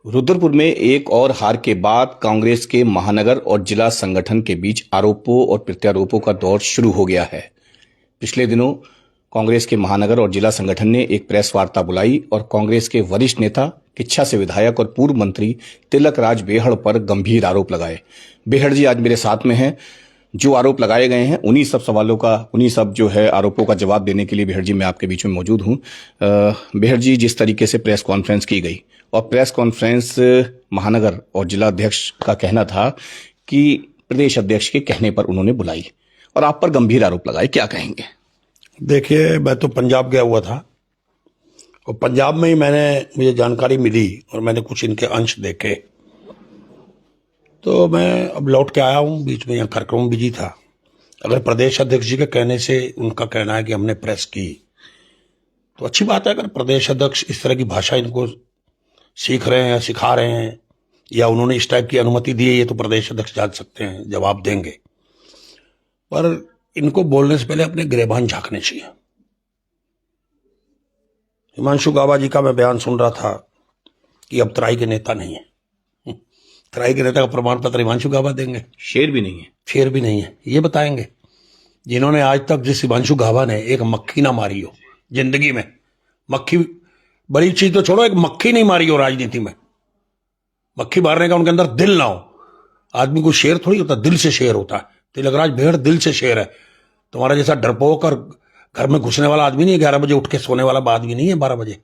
रुद्रपुर में एक और हार के बाद कांग्रेस के महानगर और जिला संगठन के बीच आरोपों और प्रत्यारोपों का दौर शुरू हो गया है। पिछले दिनों कांग्रेस के महानगर और जिला संगठन ने एक प्रेस वार्ता बुलाई और कांग्रेस के वरिष्ठ नेता, किच्छा से विधायक और पूर्व मंत्री तिलक राज बेहड़ पर गंभीर आरोप लगाए। बेहड़ जी आज मेरे साथ में हैं। जो आरोप लगाए गए हैं उन्हीं सब आरोपों का जवाब देने के लिए बेहड़ जी मैं आपके बीच में मौजूद हूं। बेहड़ जी, जिस तरीके से प्रेस कॉन्फ्रेंस की गई और प्रेस कॉन्फ्रेंस महानगर और जिला अध्यक्ष का कहना था कि प्रदेश अध्यक्ष के कहने पर उन्होंने बुलाई और आप पर गंभीर आरोप लगाए, क्या कहेंगे? देखिए, मैं तो पंजाब गया हुआ था और पंजाब में ही मुझे जानकारी मिली और मैंने कुछ इनके अंश देखे, तो मैं अब लौट के आया हूँ। बीच में यहाँ कार्यक्रम बिजी था। अगर प्रदेश अध्यक्ष जी के कहने से उनका कहना है कि हमने प्रेस की, तो अच्छी बात है। अगर प्रदेश अध्यक्ष इस तरह की भाषा इनको सीख रहे हैं या सिखा रहे हैं या उन्होंने इस टाइप की अनुमति दी है, ये तो प्रदेश अध्यक्ष जान सकते हैं, जवाब देंगे। पर इनको बोलने से पहले अपने गिरेबान झांकने चाहिए। हिमांशु गाबा जी का मैं बयान सुन रहा था कि अब तराई के नेता नहीं है। तराई के नेता का प्रमाण पत्र हिमांशु गाबा देंगे? शेर भी नहीं है। शेर भी नहीं है, ये बताएंगे जिन्होंने आज तक, जिस हिमांशु गाबा ने एक मक्खी ना मारी हो जिंदगी में। मक्खी बड़ी चीज तो छोड़ो, एक मक्खी नहीं मारी हो राजनीति में। मक्खी मारने का उनके अंदर दिल ना हो। आदमी को शेर थोड़ी होता, दिल से शेर होता है। तिलक राज बेहड़ दिल से शेर है। तुम्हारा जैसा डरपोक और घर में घुसने वाला आदमी नहीं है। 11 बजे उठ के सोने वाला आदमी नहीं है 12 बजे।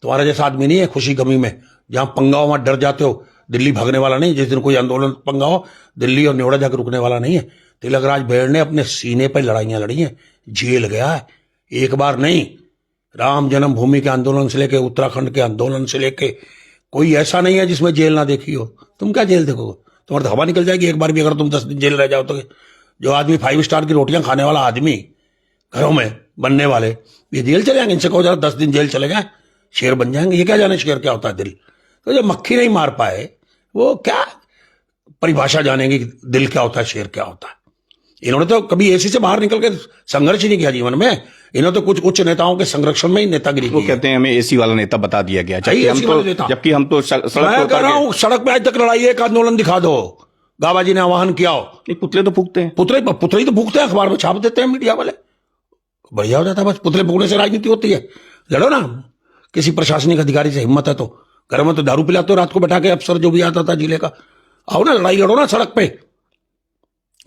तुम्हारा जैसा आदमी नहीं है खुशी गमी में जहां पंगा हो वहां डर जाते हो, दिल्ली भागने वाला नहीं। जिस दिन कोई आंदोलन पंगा हो, दिल्ली और न्योड़ा जाकर रुकने वाला नहीं है। तिलक राज बेहड़ ने अपने सीने पर लड़ाइयां लड़ी हैं, जेल गया है एक बार नहीं। राम जन्मभूमि के आंदोलन से लेके उत्तराखंड के आंदोलन से लेके कोई ऐसा नहीं है जिसमें जेल ना देखी हो। तुम क्या जेल देखोगे? तुम्हारी हवा निकल जाएगी एक बार भी अगर तुम 10 दिन जेल रह जाओ तो। जो आदमी 5 स्टार की रोटियां खाने वाला आदमी, घरों में बनने वाले, ये जेल चले जाएंगे। इनसे कहो जरा 10 दिन जेल चले जाए, शेर बन जाएंगे। ये क्या जाने शेर क्या होता है, दिल। तो जब मक्खी नहीं मार पाए, वो क्या परिभाषा जानेंगे कि दिल क्या होता है, शेर क्या होता है। इन्होंने तो कभी एसी से बाहर निकल के संघर्ष ही नहीं किया जीवन में। इन्होंने तो कुछ उच्च नेताओं के संरक्षण में ही नेतागिरी की। वो कहते हैं हमें एसी वाला नेता बता दिया गया, जबकि हम तो सड़क पे आज तक लड़ाई, एक आंदोलन दिखा दो। गाबा जी ने आह्वान किया हो, पुतले तो फूकते हैं। पुतले ही तो फूकते हैं, अखबार में छाप देते हैं मीडिया वाले। बढ़िया हो जाता है। बस पुतले फूकने से राजनीति होती है? लड़ो ना। किसी प्रशासनिक अधिकारी से हिम्मत है तो। घर में तो दारू पिलाते हो रात को बैठा के, अफसर जो भी आता था जिले का। आओ ना, लड़ाई लड़ो ना सड़क पे।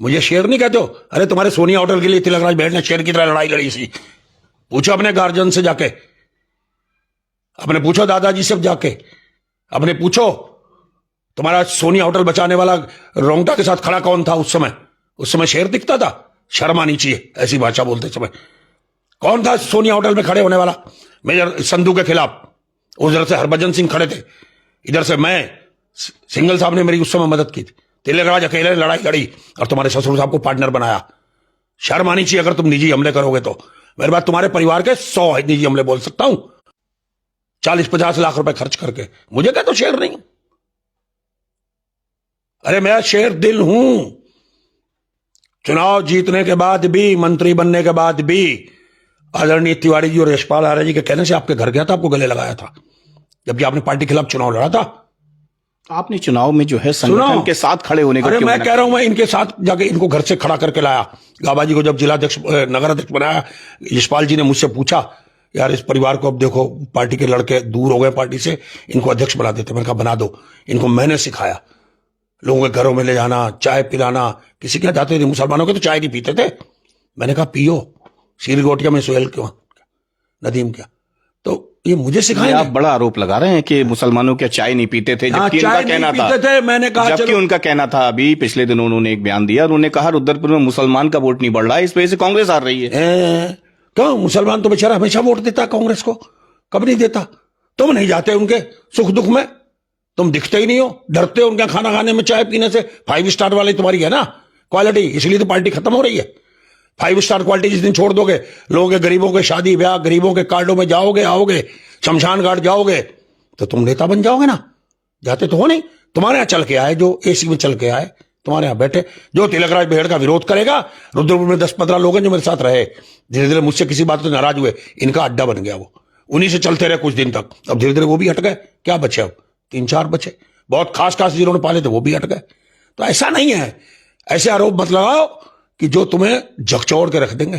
मुझे शेर नहीं कहते हो। अरे तुम्हारे सोनिया होटल के लिए तिलक राज बेहड़ ने शेर की तरह लड़ाई लड़ी सी। पूछो अपने गार्जियन से जाके, अपने पूछो दादाजी से जाके, अपने पूछो तुम्हारा सोनिया होटल बचाने वाला रोंगटा के साथ खड़ा कौन था उस समय? उस समय शेर दिखता था? शर्म आनी चाहिए ऐसी भाषा बोलते समय। कौन था सोनिया होटल में खड़े होने वाला? मेजर संधू के खिलाफ उधर से हरभजन सिंह खड़े थे, इधर से मैं, सिंगल साहब ने मेरी उस समय मदद की थी। तिलक राज अकेले लड़ाई लड़ी और तुम्हारे ससुर साहब को पार्टनर बनाया। शर्म आनी चाहिए अगर तुम निजी हमले करोगे तो। मेरे बात तुम्हारे परिवार के 100 निजी हमले बोल सकता हूं, 40-50 लाख रुपए खर्च करके। मुझे क्या तो शेर नहीं। अरे मैं शेर दिल हूं। चुनाव जीतने के बाद भी, मंत्री बनने के बाद भी आदरणीय तिवारी जी और यशपाल आर्य जी के कहने से आपके घर गया था, आपको गले लगाया था, जबकि आपने पार्टी के खिलाफ चुनाव लड़ा था। आपने चुनाव में जो है संगठन के साथ खड़े होने का, अरे मैं कह रहा हूं, मैं इनके साथ जाके इनको घर से खड़ा करके लाया। गाबा जी को जब जिला अध्यक्ष, नगर अध्यक्ष बनाया, यशपाल जी ने मुझसे पूछा, यार इस परिवार को अब देखो पार्टी के लड़के दूर हो गए पार्टी से, इनको अध्यक्ष बना देते। मैंने कहा बना दो। इनको मैंने सिखाया, लोगों के घरों में ले जाना, चाय पिलाना। किसी के जाते थे, मुसलमानों के तो चाय नहीं पीते थे। मैंने कहा पियो, शीर गोटिया में सुहेल क्यों, नदीम क्या। तो ये मुझे सिखाया। आप बड़ा आरोप लगा रहे हैं कि मुसलमानों क्या चाय नहीं पीते थे, जबकि उनका कहना था, मैंने कहा जबकि उनका कहना था, अभी पिछले दिनों उन्होंने एक बयान दिया, उन्होंने कहा रुद्रपुर में मुसलमान का वोट नहीं बढ़ रहा है, इस वजह से कांग्रेस हार रही है। क्यों? मुसलमान तो बेचारा हमेशा वोट देता है कांग्रेस को, कब नहीं देता? तुम नहीं जाते उनके सुख दुख में, तुम दिखते ही नहीं हो, डरते हो उनका खाना खाने में, चाय पीने से। 5 स्टार वाली तुम्हारी है ना क्वालिटी, इसलिए तो पार्टी खत्म हो रही है। 5 स्टार क्वालिटी जिस दिन छोड़ दोगे, लोगों के, गरीबों के शादी ब्याह, गरीबों के कार्डों में जाओगे, आओगे, शमशान घाट जाओगे, तो तुम नेता बन जाओगे ना। जाते तो हो नहीं। तुम्हारे यहां चल के आए, जो एसी में चल के आए, तुम्हारे यहां बैठे, जो तिलक राज बेहड़ का विरोध करेगा। रुद्रपुर में 10-15 लोग हैं जो मेरे साथ रहे, धीरे धीरे मुझसे किसी बात से नाराज हुए, इनका अड्डा बन गया वो। उन्हीं से चलते रहे कुछ दिन तक। अब धीरे धीरे वो भी हट गए, क्या बचे अब? 3-4 बचे, बहुत खास खास जिन्होंने पाले थे वो भी हट गए। तो ऐसा नहीं है, ऐसे आरोप मत लगाओ कि जो तुम्हें झकझोर के रख देंगे।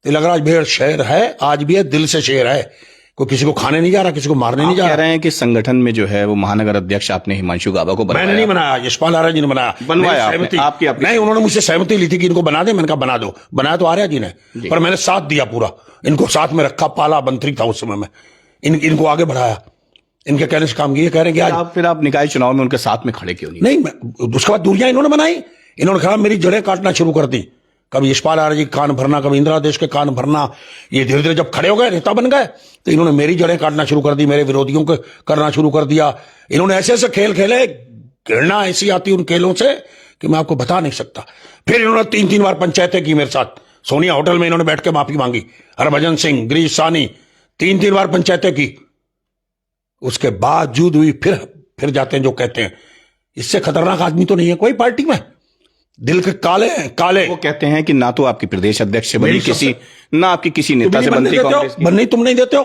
तिलकराज भेड़ शेर है, आज भी है, दिल से शेर है, कोई किसी को खाने नहीं जा रहा, किसी को मारने नहीं जा कह रहा। रहे हैं कि संगठन में जो है वो महानगर अध्यक्ष आपने हिमांशु गाबा को बनाया। मैंने नहीं बनाया, यशपाल आर्य जी ने बनाया। बनवाया आपने, सहमति आपकी नहीं, उन्होंने मुझसे सहमति ली थी कि इनको बना दे, मैंने कहा बना दो। बनाया तो आर्य जी ने, पर मैंने साथ दिया पूरा, इनको साथ में रखा, पाला, मंत्री था उस समय में, इनको आगे बढ़ाया, इनके कहने से काम किए। कह रहे हैं कि आज फिर आप निकाय चुनाव में उनके साथ में खड़े क्यों नहीं? उसके बाद दूरियां इन्होंने बनाई, इन्होंने कहा मेरी जड़ें काटना शुरू कर दी, कभी यशपाल आर्य जी कान भरना, कभी इंदिरा देश के कान भरना। ये धीरे धीरे जब खड़े हो गए, नेता बन गए, तो इन्होंने मेरी जड़ें काटना शुरू कर दी, मेरे विरोधियों को करना शुरू कर दिया। इन्होंने ऐसे ऐसे खेल खेले, घृणा ऐसी आती उन खेलों से कि मैं आपको बता नहीं सकता। फिर इन्होंने 3-3 बार पंचायतें की मेरे साथ, सोनिया होटल में इन्होंने बैठ के माफी मांगी, हरभजन सिंह, गिरीश सानी, 3-3 बार पंचायतें की। उसके बावजूद भी फिर जाते हैं जो कहते हैं। इससे खतरनाक आदमी तो नहीं है कोई पार्टी में, दिल के काले हैं, काले। वो कहते हैं कि ना तो आपकी प्रदेश अध्यक्ष से बनी मेरी किसी, ना आपकी किसी नेता से बनती कांग्रेस की। बनने तुम नहीं देते हो,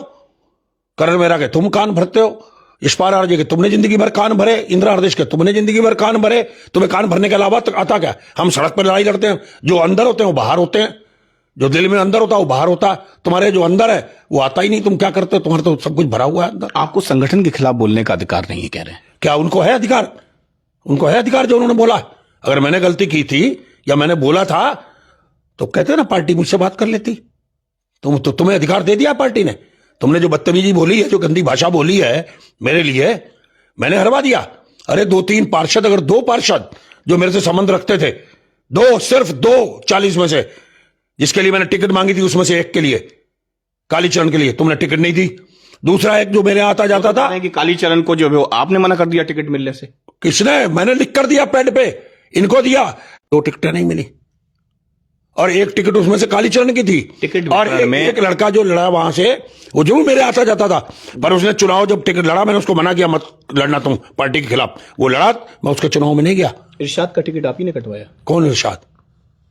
करण मेहरा के तुम कान भरते हो, यशपाल आर्य के तुमने जिंदगी भर कान भरे, इंदिरा हृदय के तुमने जिंदगी भर कान भरे। तुम्हें कान भरने के अलावा आता क्या? हम सड़क पर लड़ाई लड़ते हैं, जो अंदर होते हैं वो बाहर होते हैं, जो दिल में अंदर होता है वो बाहर होता है। तुम्हारे जो अंदर है वो आता ही नहीं, तुम क्या करते हो? तुम्हारे तो सब कुछ भरा हुआ है अंदर। आपको संगठन के खिलाफ बोलने का अधिकार नहीं है कह रहे हैं। क्या उनको है अधिकार? उनको है अधिकार जो उन्होंने बोला। अगर मैंने गलती की थी या मैंने बोला था तो कहते ना पार्टी मुझसे बात कर लेती। तुम्हें अधिकार दे दिया पार्टी ने। तुमने जो बदतमीजी बोली है, जो गंदी भाषा बोली है मेरे लिए, मैंने हरवा दिया। अरे 2-3 पार्षद, अगर 2 पार्षद जो मेरे से संबंध रखते थे, 2, सिर्फ 2 40 में से, जिसके लिए मैंने टिकट मांगी थी, उसमें से एक के लिए, कालीचरण के लिए, तुमने टिकट नहीं दी। दूसरा एक जो मेरे आता जाता था कि कालीचरण को जो है वो आपने मना कर दिया टिकट मिलने से। किसने? मैंने लिख कर दिया पैड पे, इनको दिया। 2 टिकटें नहीं मिली और 1 टिकट उसमें से कालीचरण की थी। टिकट और एक लड़का जो लड़ा वहां से, वो जरूर मेरे आता जाता था, पर उसने चुनाव जब टिकट लड़ा, मैंने उसको मना किया मत लड़ना तुम पार्टी के खिलाफ। वो लड़ा, मैं उसके चुनाव में नहीं गया। इरशाद का टिकट आप ही ने कटवाया? कौन इरशाद?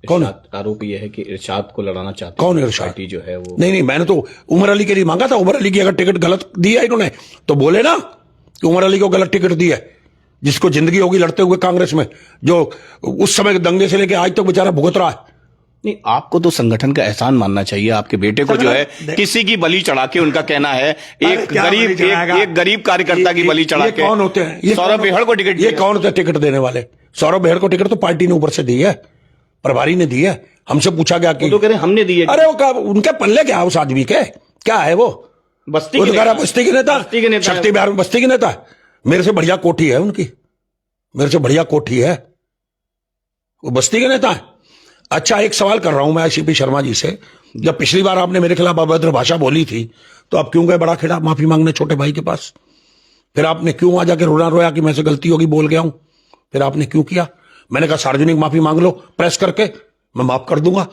कौन? आरोप यह है कि इरशाद को लड़ाना चाहते। कौन इरशाद? पार्टी जो है वो नहीं, मैंने तो उमर अली के लिए मांगा था। उमर अली की अगर टिकट गलत दिया इन्होंने तो बोले ना कि उमर अली को गलत टिकट दिया, जिसको जिंदगी होगी लड़ते हुए कांग्रेस में, जो उस समय दंगे से लेके आज तक बेचारा भुगत रहा है। नहीं, आपको तो संगठन का एहसान मानना चाहिए। आपके बेटे को जो है किसी की बलि चढ़ा के, उनका कहना है एक गरीब कार्यकर्ता की बलि चढ़ा के। कौन होते हैं? सौरभ बेहड़ को टिकट, ये कौन होते हैं टिकट देने वाले? सौरभ बेहड़ को टिकट तो पार्टी ने ऊपर से दी है, प्रभारी ने दी है। हमसे पूछा गया कि तो कह रहे हमने दी है। अरे वो उनके पल्ले क्या उस आदमी के, क्या है वो? बस्ती के नेता, शक्ति बिहार में बस्ती के नेता। मेरे से बढ़िया कोठी है उनकी, मेरे से बढ़िया कोठी है, वो बस्ती के नेता है। अच्छा, एक सवाल कर रहा हूं मैं सीपी शर्मा जी से। जब पिछली बार आपने मेरे खिलाफ अभद्र भाषा बोली थी तो आप क्यों गए बड़ा खेड़ा माफी मांगने छोटे भाई के पास? फिर आपने क्यों आ जाके रोना रोया कि मैं से गलती होगी, बोल गया हूं? फिर आपने क्यों किया? मैंने कहा सार्वजनिक माफी मांग लो प्रेस करके, मैं माफ कर दूंगा।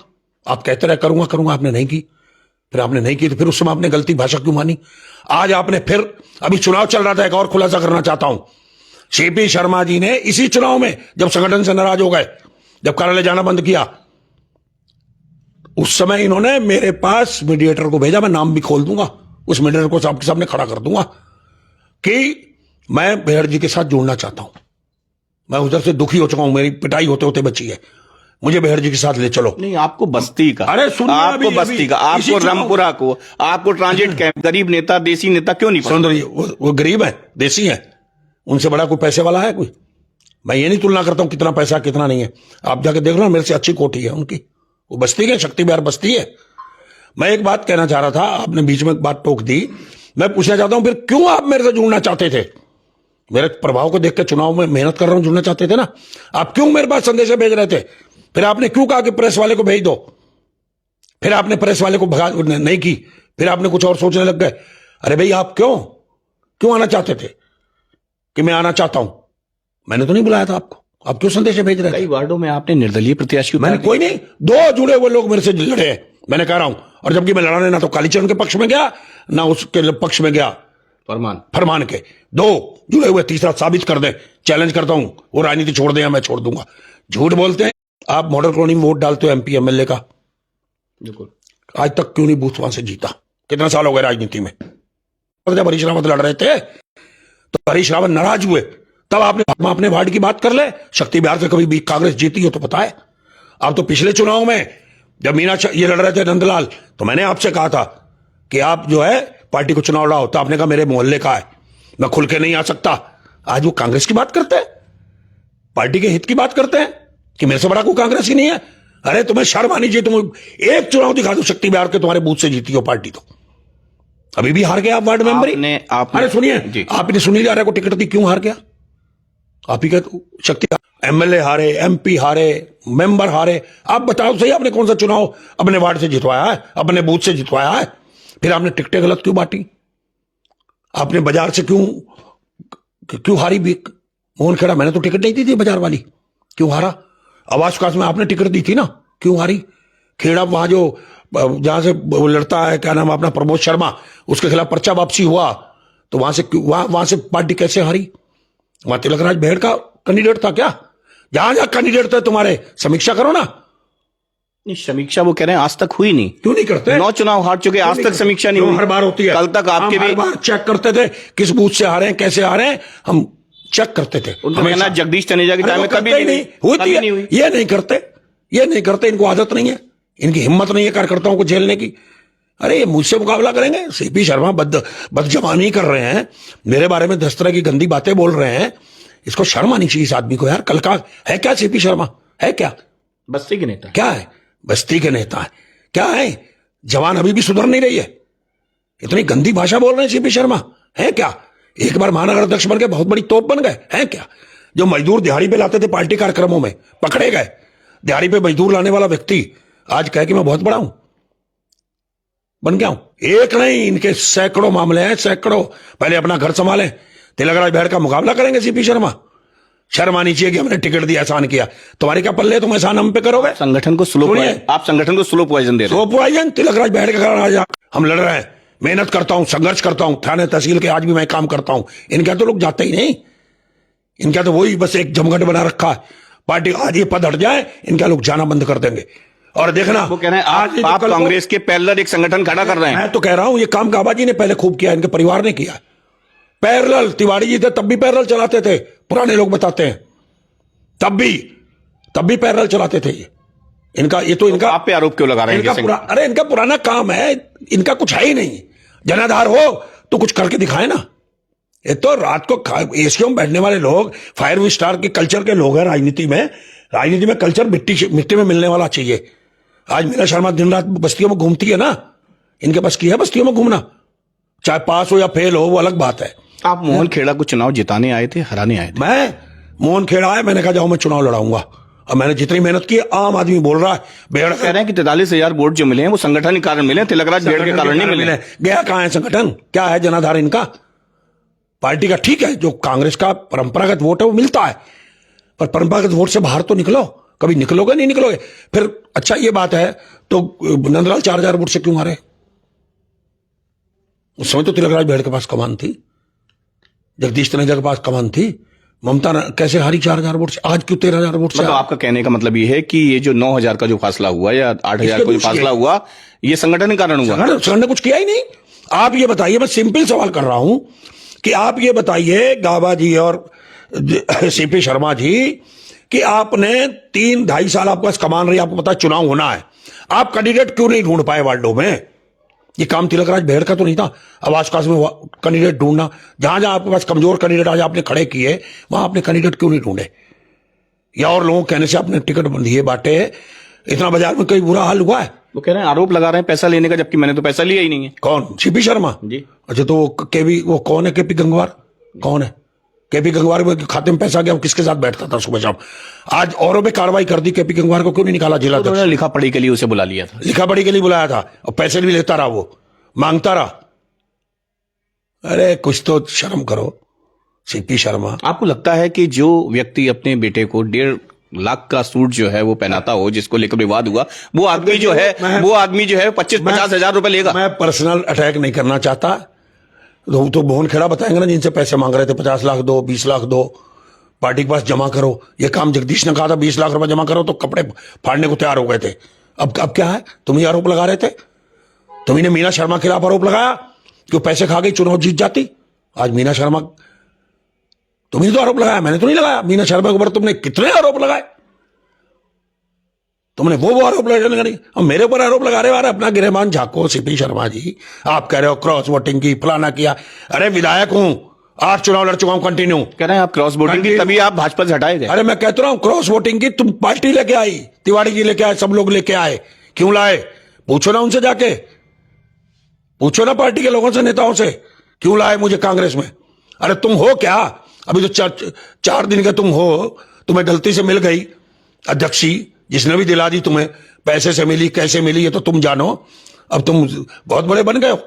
आप कहते रहे करूंगा, आपने नहीं की। फिर आपने नहीं की तो फिर उस समय आपने गलती भाषा क्यों मानी? आज आपने फिर, अभी चुनाव चल रहा था, एक और खुलासा करना चाहता हूं। सीपी शर्मा जी ने इसी चुनाव में जब संगठन से नाराज हो गए, जब कार्यालय जाना बंद किया, उस समय इन्होंने मेरे पास मीडिएटर को भेजा। मैं नाम भी खोल दूंगा, उस मीडिएटर को आपके सामने खड़ा कर दूंगा कि मैं बेहड़ जी के साथ जुड़ना चाहता हूं। मैं उधर से दुखी हो चुका हूं, मेरी पिटाई होते होते बची है, मुझे बेहड़ जी के साथ ले चलो। नहीं, आपको बस्ती का, अरे सुनिए, आपको बस्ती का, आपको रामपुरा को, आपको ट्रांजिट कैंप, गरीब नेता, देसी नेता क्यों नहीं पसंद? वो गरीब है, देसी है, उनसे बड़ा कोई पैसे वाला है कोई? मैं ये नहीं तुलना करता हूं कितना पैसा कितना नहीं है। आप जाके देख लो, मेरे से अच्छी कोठी है उनकी, वो बस्ती के, शक्ति बिहार बस्ती है। मैं एक बात कहना चाह रहा था, आपने बीच में एक बात टोक दी। मैं पूछना चाहता हूं, फिर क्यों आप मेरे से जुड़ना चाहते थे? मेरे प्रभाव को देख के चुनाव में मेहनत कर रहा हूं, जुड़ना चाहते थे ना आप? क्यों मेरे पास संदेश भेज रहे थे? फिर आपने क्यों कहा कि प्रेस वाले को भेज दो? फिर आपने प्रेस वाले को भगा नहीं की, फिर आपने कुछ और सोचने लग गए। अरे भाई, आप क्यों आना चाहते थे कि मैं आना चाहता हूं? मैंने तो नहीं बुलाया था आपको, आप क्यों संदेश भेज रहे थे? कई वार्डों में आपने निर्दलीय प्रत्याशी, मैंने कोई नहीं, 2 जुड़े हुए लोग मेरे से लड़े, मैंने कह रहा हूं। और जबकि मैं लड़ा ना तो कालीचरण के पक्ष में गया, ना उसके पक्ष में गया, फरमान के। 2 जुड़े हुए, तीसरा साबित कर दे, चैलेंज करता हूं। वो राजनीति छोड़ दे या मैं छोड़ दूंगा। झूठ बोलते हैं आप। मॉडल कॉलोनी में वोट डालते हो MP MLA का, आज तक क्यों नहीं बूथ वहां से जीता? कितना साल हो गए राजनीति में? जब हरीश रावत लड़ रहे थे तो हरीश रावत नाराज हुए, तब आपने अपने वार्ड की बात कर ले। शक्ति बिहार से कभी भी कांग्रेस जीती हो तो पता है। आप तो पिछले चुनाव में जब ये लड़ रहे थे नंदलाल, तो मैंने आपसे कहा था कि आप जो है पार्टी को चुनाव लड़ाओ, तो आपने कहा मेरे मोहल्ले का है, मैं खुल के नहीं आ सकता। आज वो कांग्रेस की बात करते हैं, पार्टी के हित की बात करते हैं कि मेरे से बड़ा कोई कांग्रेस ही नहीं है। अरे तुम्हें शर्म आनी चाहिए। तुम एक चुनाव दिखा दो शक्ति बिहार के तुम्हारे बूथ से जीती हो पार्टी, तो अभी भी हार गया आप वार्ड मेंबर ही। अरे सुनिए, आपने सुनील आर्य को टिकट दी, क्यों हार गया? आप ही का शक्ति एमएलए हारे, एमपी हारे, मेंबर हारे। आप बताओ सही, आपने कौन सा चुनाव अपने वार्ड से जितवाया है, अपने बूथ से जितवाया है? फिर आपने टिकटें गलत क्यों बांटी? आपने बाजार से क्यों हारी भी? मोहन खेड़ा, मैंने तो टिकट नहीं दी थी बाजार वाली, क्यों हारा? आवास विकास में आपने टिकट दी थी ना, क्यों हारी? खेड़ा वहां जो जहां से लड़ता है, क्या नाम अपना, प्रमोद शर्मा, उसके खिलाफ पर्चा वापसी हुआ, तो वहां से पार्टी कैसे हारी? वहां तिलकराज भेड़ का कैंडिडेट था क्या? जहां जहां कैंडिडेट थे तुम्हारे, समीक्षा करो ना। समीक्षा वो कह रहे हैं आज तक हुई नहीं। क्यों नहीं करते? 9 चुनाव हार चुके, आज तक समीक्षा नहीं हुई। हर बार होती है। कल तक आपके भी हर बार चेक करते थे किस बूथ से हारे हैं, कैसे हारे हैं, हम चेक करते थे। हमें जगदीश तनेजा के टाइम में कभी नहीं हुई। ये नहीं करते, इनको आदत नहीं है, इनकी हिम्मत नहीं है कार्यकर्ताओं को झेलने की। अरे ये मुझसे मुकाबला करेंगे? सीपी शर्मा बदजमानी कर रहे हैं, मेरे बारे में 10 तरह की गंदी बातें बोल रहे हैं। इसको शर्म आनी चाहिए इस आदमी को यार। कल का है क्या सीपी शर्मा? है क्या? बस्ती के नेता क्या है? बस्ती के नेता है क्या है? जवान अभी भी सुधर नहीं रही है, इतनी गंदी भाषा बोल रहे हैं सीपी शर्मा। है क्या? एक बार महानगर अध्यक्ष बन के बहुत बड़ी तोप बन गए हैं क्या? जो मजदूर दिहाड़ी पे लाते थे पार्टी कार्यक्रमों में, पकड़े गए। दिहाड़ी पे मजदूर लाने वाला व्यक्ति आज कहे कि मैं बहुत बड़ा हूं, बन गया हूं। एक नहीं, इनके सैकड़ों मामले हैं, सैकड़ों। पहले अपना घर संभालें। तिलकराज भेड़ का मुकाबला करेंगे सीपी शर्मा? शर्म आनी चाहिए कि हमने टिकट दिया, एहसान किया। तुम्हारे क्या पल्ले, तुम एहसान हम पे करोगे? संगठन को आप संगठन को स्लो पॉइजन दे रहे हो। स्लो पॉइजन तिलकराज भेड़ के कारण आज हम लड़ रहे हैं, मेहनत करता हूं, संघर्ष करता हूं, थाने तहसील के आज भी मैं काम करता हूं। इनका तो लोग जाते ही नहीं, इनका तो वही बस एक जमघट बना रखा है। पार्टी आज ये पद हट जाए, इनका लोग जाना बंद कर देंगे। और देखना, वो कह रहे हैं आप कांग्रेस के पैरेलल एक संगठन खड़ा कर रहे हैं। मैं तो कह रहा हूं ये काम गाबा जी ने पहले खूब किया, इनके परिवार ने किया। पैरेलल तिवारी जी थे तब भी पैरेलल चलाते थे, पुराने लोग बताते हैं। तब भी पैरेलल चलाते थे। ये तो इनका आप पे आरोप क्यों लगा रहे हैं? अरे इनका पुराना काम है, इनका कुछ है ही नहीं। जनाधार हो तो कुछ करके दिखाए ना। ये तो रात को एसीओ में बैठने वाले लोग, फायर स्टार के कल्चर के लोग हैं। राजनीति में कल्चर मिट्टी में मिलने वाला चाहिए। आज मीना शर्मा दिन रात बस्तियों में घूमती है ना, इनके पास की है बस्तियों में घूमना। चाहे पास हो या फेल हो, वो अलग बात है। आप मोहन खेड़ा को चुनाव जिताने आए थे, हराने आए थे? मैं मोहन खेड़ा है, मैंने कहा जाओ मैं चुनाव लड़ाऊंगा। और मैंने जितनी मेहनत की, आम आदमी बोल रहा है। भेड़ कह रहे हैं कि 43,000 वोट जो मिले हैं वो संगठन के कारण मिले, तिलकराज भेड़ के कारण नहीं मिले। गया कहां है संगठन? क्या है जनाधार इनका? पार्टी का ठीक है, जो कांग्रेस का परंपरागत वोट है वो मिलता है, पर परंपरागत वोट से बाहर तो निकलो। कभी निकलोगे नहीं निकलोगे फिर। अच्छा ये बात है, तो नंदलाल 4,000 वोट से क्यों हारे? उस समय तो तिलकराज भेड़ के पास कमान थी, जगदीश तनेजा के पास कमान थी। ममता कैसे हारी 4,000 वोट से? आज क्यों 13,000 वोट से? मतलब आपका कहने का मतलब ये है कि ये जो 9,000 का जो फासला हुआ या 8,000 का जो फासला हुआ, ये संगठन के कारण हुआ? संगठन ने कुछ किया ही नहीं। आप ये बताइए, मैं सिंपल सवाल कर रहा हूं कि आप ये बताइए गाबा जी और सीपी शर्मा जी कि आपने 3-2.5 साल आपके पास कमान रही, आपको पता है चुनाव होना है, आप कैंडिडेट क्यों नहीं ढूंढ पाए वार्डों में? ये काम तिलकराज भेड़ का तो नहीं था आवास विकास में कैंडिडेट ढूंढना? जहां जहां आपके पास कमजोर कैंडिडेट आज आपने खड़े किए, वहां आपने कैंडिडेट क्यों नहीं ढूंढे? या और लोगों कहने से आपने टिकट दिए बांटे? इतना बाजार में कोई बुरा हाल हुआ है? वो कह रहे हैं आरोप लगा रहे हैं पैसा लेने का, जबकि मैंने तो पैसा लिया ही नहीं है। कौन? सीपी शर्मा जी। अच्छा, तो वो कौन है? केपी गंगवार कौन है? केपी गंगवार के खाते में पैसा गया, वो किसके साथ बैठता था सुबह शाम? आज औरों पे कार्रवाई कर दी, केपी गंगवार को क्यों नहीं निकाला जिला? तो लिखा पढ़ी के लिए उसे बुला लिया था, लिखा पढ़ी के लिए बुलाया था, और पैसे भी लेता रहा, वो मांगता रहा। अरे कुछ तो शर्म करो सीपी शर्मा। आपको लगता है कि जो व्यक्ति अपने बेटे को 1.5 लाख का सूट जो है वो पहनाता हो, जिसको लेकर विवाद हुआ, वो आदमी जो है 25-50 हजार रुपए लेगा? मैं पर्सनल अटैक नहीं करना चाहता, तो मोहन खेड़ा बताएंगे ना जिनसे पैसे मांग रहे थे, 50 लाख दो, 20 लाख दो, पार्टी के पास जमा करो। ये काम जगदीश ने कहा था 20 लाख रुपए जमा करो, तो कपड़े फाड़ने को तैयार हो गए थे। अब क्या है? तुम ही आरोप लगा रहे थे, तुम्ही ने मीना शर्मा के खिलाफ आरोप लगाया कि वो पैसे खा गई, चुनाव जीत जाती। आज मीना शर्मा तुमने तो आरोप लगाया, मैंने तो नहीं लगाया। मीना शर्मा के ऊपर तुमने कितने आरोप लगाए, तुमने वो आरोप लगा नहीं। अब मेरे ऊपर आरोप लगा रहे हो। अरे अपना गिरेबान झाको सीपी शर्मा जी, आप कह रहे हो क्रॉस वोटिंग की, फलाना किया। अरे विधायक हूं, 8 चुनाव लड़ चुका हूं कंटिन्यू। कह रहे हैं आप क्रॉस वोटिंग की, तभी आप भाजपा से हटाए गए। अरे मैं कहता रहा हूं क्रॉस वोटिंग की तुम पार्टी लेके आई, तिवारी जी लेके आए, सब लोग लेके आए। क्यों लाए? पूछो ना उनसे जाके, पूछो ना पार्टी के लोगों से, नेताओं से, क्यों लाए मुझे कांग्रेस में। अरे तुम हो क्या? अभी तो 4 दिन के तुम हो, तुम्हें गलती से मिल गई अध्यक्षी, जिसने भी दिला दी तुम्हें, पैसे से मिली, कैसे मिली, ये तो तुम जानो। अब तुम बहुत बड़े बन गए हो।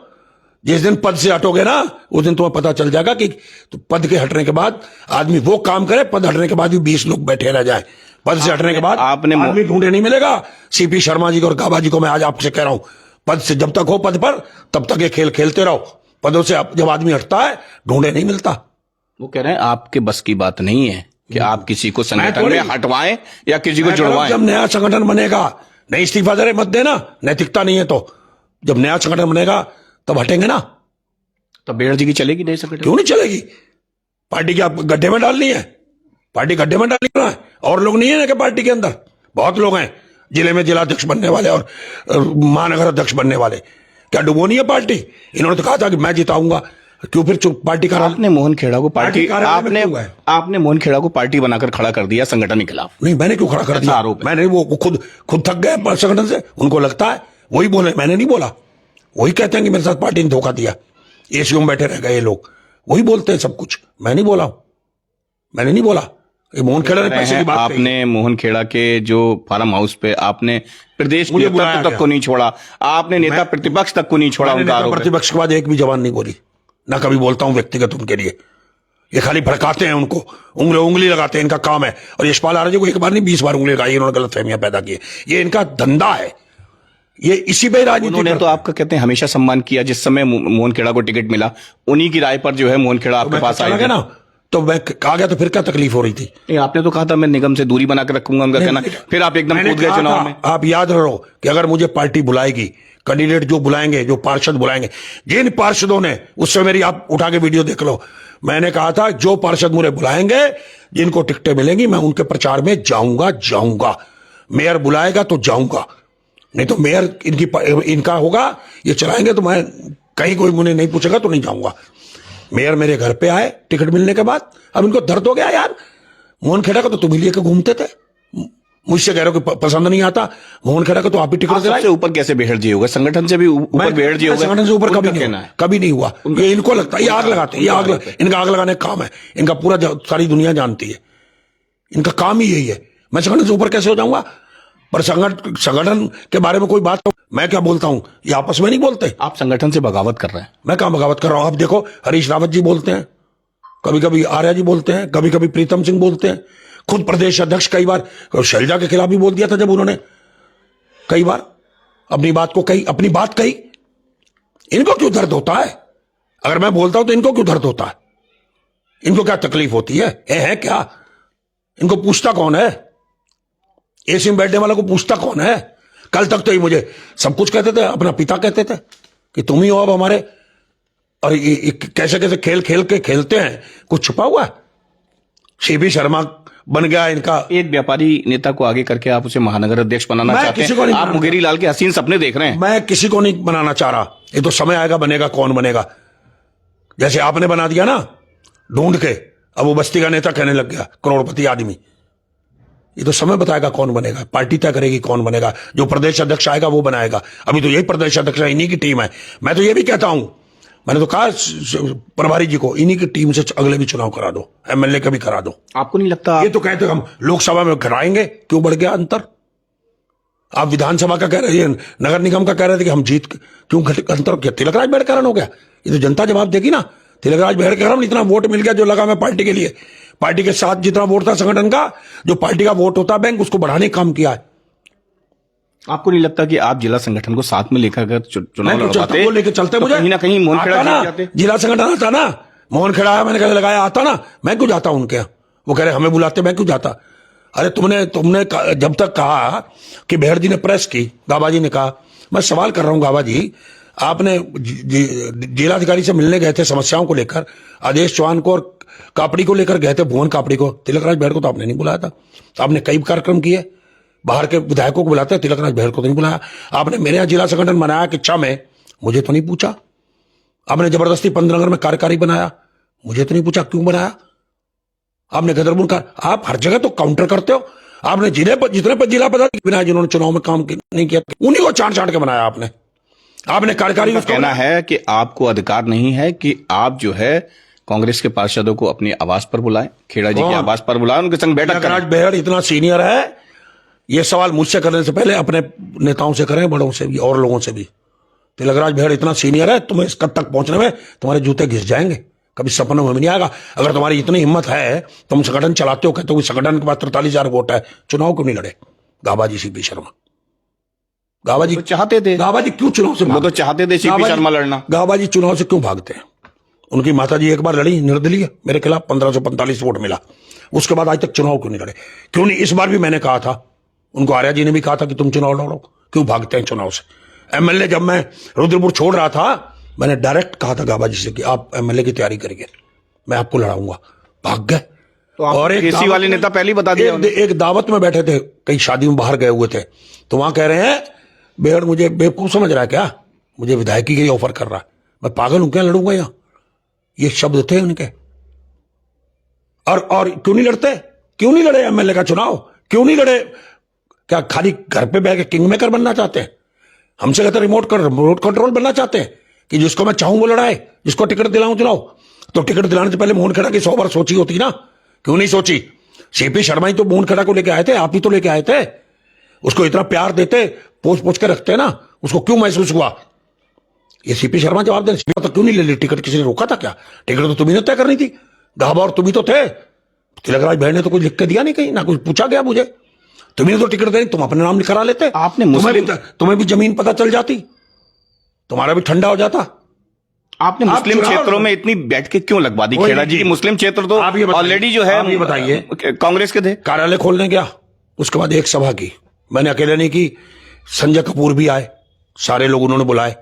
जिस दिन पद से हटोगे ना, उस दिन तुम्हें पता चल जाएगा कि तो पद के हटने के बाद आदमी वो काम करे, पद हटने के बाद भी 20 लोग बैठे रह जाए। पद से हटने के बाद आपने आदमी ढूंढे नहीं मिलेगा। सीपी शर्मा जी को और गाबा जी को मैं आज आपसे कह रहा हूं, पद से जब तक हो पद पर, तब तक ये खेल खेलते रहो। पदों से जब आदमी हटता है, ढूंढे नहीं मिलता। वो कह रहे हैं आपके बस की बात नहीं है कि आप किसी को संगठन में हटवाएं या किसी को जुड़वाएं। जब नया संगठन बनेगा, नहीं इस्तीफा दे मत देना, नैतिकता नहीं है तो। जब नया संगठन बनेगा तब हटेंगे ना। तो बेड़ जी की चलेगी नहीं संगठन? क्यों नहीं चलेगी? पार्टी क्या गड्ढे में डालनी है? पार्टी गड्ढे में डालनी है। और लोग नहीं है ना कि पार्टी के अंदर बहुत लोग हैं, जिले में जिलाध्यक्ष बनने वाले और महानगर अध्यक्ष बनने वाले। क्या डुबोनी है पार्टी? इन्होंने तो कहा था कि मैं जिताऊंगा, क्यों फिर चुप पार्टी का? आपने मोहन खेड़ा को पार्टी आपने मोहन खेड़ा को पार्टी बनाकर खड़ा कर दिया संगठन के खिलाफ। नहीं, मैंने क्यों खड़ा कर दिया? आरोप मैंने, वो खुद थक गए संगठन से, उनको लगता है, वही बोले, मैंने नहीं बोला। वही कहते हैं कि मेरे साथ पार्टी ने धोखा दिया, एसीओ में बैठे रह गए ये लोग, वही बोलते हैं सब कुछ। मैं नहीं बोला, मैंने नहीं बोला। ये मोहन खेड़ा ने पैसे की बात कही। आपने मोहन खेड़ा के जो फार्म हाउस पे आपने प्रदेश नेतृत्व तक को नहीं छोड़ा, आपने नेता प्रतिपक्ष तक को नहीं छोड़ा। उनका आरोप है। प्रतिपक्ष के बाद एक भी जवान नहीं बोली, ना कभी बोलता हूं व्यक्तिगत उनके लिए। ये खाली भड़काते हैं उनको, उंगली लगाते हैं, इनका काम है। और यशपाल आर्य को एक बार नहीं 20 बार उंगली लगाई, इन्होंने गलतफहमियां पैदा की। ये इनका धंधा है, ये इसी पे राजनीति। ने तो आपका कहते हैं हमेशा सम्मान किया। जिस समय मोहन खेड़ा को टिकट मिला, उन्हीं की राय पर जो है मोहन खेड़ा आपके पास आया ना, तो मैं कहा गया, तो फिर क्या तकलीफ हो रही थी? आपने तो कहा था मैं निगम से दूरी बनाकर रखूंगा, उनका कहना। फिर आप एकदम कूद गए चुनाव में। आप याद रहो कि अगर मुझे पार्टी बुलाएगी, कैंडिडेट जो बुलाएंगे, जो पार्षद बुलाएंगे, जिन पार्षदों ने, उससे मेरी आप उठा के वीडियो देख लो, मैंने कहा था जो पार्षद मुझे बुलाएंगे, जिनको टिकटें मिलेंगी, मैं उनके प्रचार में जाऊंगा। मेयर बुलाएगा तो जाऊंगा, नहीं तो मेयर इनका होगा, ये चलाएंगे, तो मैं कहीं कोई मुझे नहीं पूछेगा तो नहीं जाऊंगा। मेयर मेरे घर पे आए टिकट मिलने के बाद। अब इनको दर्द हो गया यार, मोहन खेड़ा को तो तुम ही लेके घूमते थे, मुझसे कह रहे हो कि पसंद नहीं आता। मोहन खेड़ा को तो आप ही टिकट दिलाए। ऊपर कैसे बेहड़ जी होगा? संगठन से भी ऊपर बेहड़ जी होगा? संगठन से ऊपर कभी नहीं हुआ। ये इनको लगता है, ये आग लगाते हैं, इनका आग लगाने का काम है। इनका पूरा सारी दुनिया जानती है, इनका काम ही यही है। मैं संगठन से ऊपर कैसे हो जाऊंगा? पर संगठन के बारे में कोई बात, मैं क्या बोलता हूं, ये आपस में नहीं बोलते। आप संगठन से बगावत कर रहे हैं। मैं कहां बगावत कर रहा हूं? आप देखो, हरीश रावत जी बोलते हैं, कभी कभी आर्या जी बोलते हैं, कभी कभी प्रीतम सिंह बोलते हैं, खुद प्रदेश अध्यक्ष कई बार शैलजा के खिलाफ भी बोल दिया था, जब उन्होंने कई बार अपनी बात कही। इनको क्यों दर्द होता है? अगर मैं बोलता हूं तो इनको क्यों दर्द होता है? इनको क्या तकलीफ होती है क्या? इनको पूछता कौन है? एसी में बैठने वाला को पूछता कौन है? कल तक तो ये मुझे सब कुछ कहते थे, अपना पिता कहते थे कि तुम ही हो अब हमारे। और ये कैसे कैसे खेल के खेलते हैं, कुछ छुपा हुआ है। सीपी शर्मा बन गया इनका। एक व्यापारी नेता को आगे करके आप उसे महानगर अध्यक्ष बनाना चाहते हैं। आप मुंगेरी लाल के हसीन सपने देख रहे हैं। मैं किसी को नहीं बनाना चाह रहा, ये तो समय आएगा बनेगा, कौन बनेगा। जैसे आपने बना दिया ना ढूंढ के, अब वो बस्ती का नेता कहने लग गया, करोड़पति आदमी। ये तो समय बताएगा कौन बनेगा, पार्टी तय करेगी कौन बनेगा। जो प्रदेश अध्यक्ष आएगा वो बनाएगा। अभी तो यही प्रदेश अध्यक्ष इन्हीं की टीम है। मैं तो ये भी कहता हूं, मैंने तो कहा प्रभारी जी को, इन्हीं की टीम से अगले भी चुनाव करा दो, एमएलए का भी करा दो। आपको नहीं लगता? ये तो कहते हम लोकसभा में कराएंगे, क्यों बढ़ गया अंतर? आप विधानसभा का कह रहे हैं, नगर निगम का कह रहे थे कि हम जीत, क्यों अंतर? क्या तिलकराज बेड़ कारण हो गया? ये तो जनता जवाब देगी ना। तिलकराज बेड़ के कारण इतना वोट मिल गया जो लगा मैं पार्टी के लिए। पार्टी के साथ जितना वोट था संगठन का, जो पार्टी का वोट होता बैंक, उसको बढ़ाने का काम किया है। आपको नहीं लगता कि आप जिला संगठन को साथ में लेकर अगर चुनाव लड़वाते, वो लेकर चलते, मुझे कहीं ना कहीं मोहन खेड़ा जाते? जिला संगठन आता ना, मोहन खेड़ा मैंने कहा लगाया आता ना, मैं क्यों जाता उनके यहाँ? वो कह रहे हमें बुलाते, मैं क्यों जाता? अरे तुमने जब तक कहा कि बेहड़ जी ने प्रेस की, गाबा जी ने कहा, मैं सवाल कर रहा हूं गाबा जी, आपने जिलाधिकारी से मिलने गए थे समस्याओं को लेकर, आदेश चौहान को और कापड़ी को लेकर गए थे, भुवन कापड़ी को, तिलकराज बहड़ को तो आपने नहीं बुलाया था। तो आपने कई कार्यक्रम किए, बाहर के विधायकों को बुलाते हैं, तिलकराज बहड़ को तो नहीं बुलाया। आपने मेरे यहाँ जिला संगठन बनाया किच्छा में, मुझे तो नहीं पूछा। आपने जबरदस्ती पंतनगर में कार्यकारी बनाया, मुझे तो नहीं पूछा क्यों बनाया। आपने गदरपुर का, आप हर जगह तो काउंटर करते हो। आपने जितने जिला पदाधिकारी बनाए जिन्होंने चुनाव में काम नहीं किया, उन्हीं को छांट के बनाया आपने। आपने कार्यकारी कहना है कि आपको अधिकार नहीं है कि आप जो है कांग्रेस के पार्षदों को अपने आवास पर बुलाएं, खेड़ा जी के आवास पर बुलाएं, उनके संग बैठक करें। बहड़ इतना सीनियर है, ये सवाल मुझसे करने से पहले अपने नेताओं से करें, बड़ों से भी और लोगों से भी। तिलकराज बहड़ इतना सीनियर है, तुम्हें इस कद तक पहुंचने में तुम्हारे जूते घिस जाएंगे, कभी सपनों में नहीं आएगा। अगर तुम्हारी इतनी हिम्मत है, तुम संगठन चलाते हो, कहते हो संगठन के पास 43,000 वोट है, चुनाव क्यों नहीं लड़े? गाबाजी सीपी शर्मा, गाबाजी तो चाहते थे, गाबाजी क्यों चुनाव से, वो तो चाहते थे सीपी शर्मा लड़ना। गाबाजी चुनाव से क्यों भागते हैं? उनकी माताजी एक बार लड़ी निर्दलीय, मेरे खिलाफ 1545 वोट मिला, उसके बाद आज तक चुनाव क्यों नहीं लड़े? क्यों नहीं? इस बार भी मैंने कहा था, उनको आर्या जी ने भी कहा था कि तुम चुनाव लड़ो, क्यों भागते हैं चुनाव से? एमएलए जब मैं रुद्रपुर छोड़ रहा था, मैंने डायरेक्ट कहा था गाबाजी से कि आप एमएलए की तैयारी करिए, मैं आपको लड़ाऊंगा। भाग गए। तो और एक केसी वाले नेता पहले ही बता दिया। एक दावत में बैठे थे, कई शादी में बाहर गए हुए थे, तो वहां कह रहे हैं बेहड़ मुझे बेवकूफ समझ रहा है क्या, मुझे विधायकी के लिए ऑफर कर रहा है, मैं पागल हूं क्या, लड़ूंगा यहां? ये शब्द थे उनके। और क्यों नहीं लड़ते? क्यों नहीं लड़े एमएलए का चुनाव? क्यों नहीं लड़े? क्या खाली घर पे बैठ के किंग मेकर बनना चाहते हैं? हमसे कहते रिमोट कंट्रोल बनना चाहते हैं कि जिसको मैं चाहूं वो लड़ाए, जिसको टिकट दिलाऊं चुनाव? तो टिकट दिलाने से पहले मोहन खेड़ा की 100 बार सोची होती ना, क्यों नहीं सोची? सीपी शर्मा ही तो मोहन खेड़ा को लेके आए थे, आप ही तो लेके आए थे। उसको इतना प्यार देते, पोछ के रखते ना, उसको क्यों महसूस हुआ? ये सीपी शर्मा जवाब दें, तो क्यों नहीं ले ली टिकट? किसी ने रोका था क्या? टिकट तो तुम्ही ने तय करनी थी, गाबा और तुम्ही तो थे। तिलकराज बहड़ ने तो कुछ लिख के दिया नहीं कहीं, ना कुछ पूछा गया मुझे। तुम्हें तो टिकट देनी, तुम अपने नाम करा लेते, आपने तुम्हें भी जमीन पता चल जाती, तुम्हारा भी ठंडा हो जाता। आपने मुस्लिम क्षेत्रों में इतनी बैठकें क्यों लगवा दी? खेड़ा जी की मुस्लिम क्षेत्र तो ऑलरेडी जो है, आप ये बताइए, कांग्रेस के थे। कार्यालय खोलने गया, उसके बाद एक सभा की, मैंने अकेले नहीं की, संजय कपूर भी आए, सारे लोग उन्होंने बुलाए।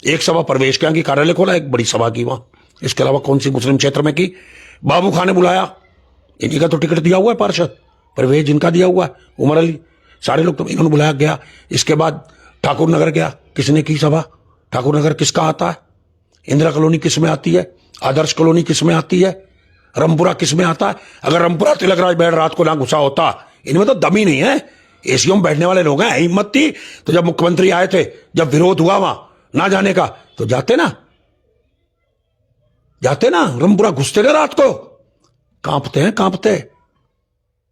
एक सभा परवेश के यहाँ की, कार्यालय खोला, एक बड़ी सभा की वहां। इसके अलावा कौन सी मुस्लिम क्षेत्र में की? बाबू खान ने बुलाया, इन्हीं का तो टिकट दिया हुआ है पार्षद, परवेज जिनका दिया हुआ है, उमर अली, सारे लोग तो इन्होंने बुलाया गया। इसके बाद ठाकुर नगर गया, किसने की सभा? ठाकुर नगर किसका आता है? इंदिरा कॉलोनी किस में आती है? आदर्श कॉलोनी किस में आती है? रामपुरा किस में आता है? अगर रामपुरा तिलकराज बहड़ रात को ना घुसा होता, इनमें तो दम ही नहीं है, एसीओ में बैठने वाले लोग हैं, हिम्मत थी तो जब मुख्यमंत्री आए थे, जब विरोध हुआ वहां ना जाने का, तो जाते ना रामपुरा घुसते ना रात को, कांपते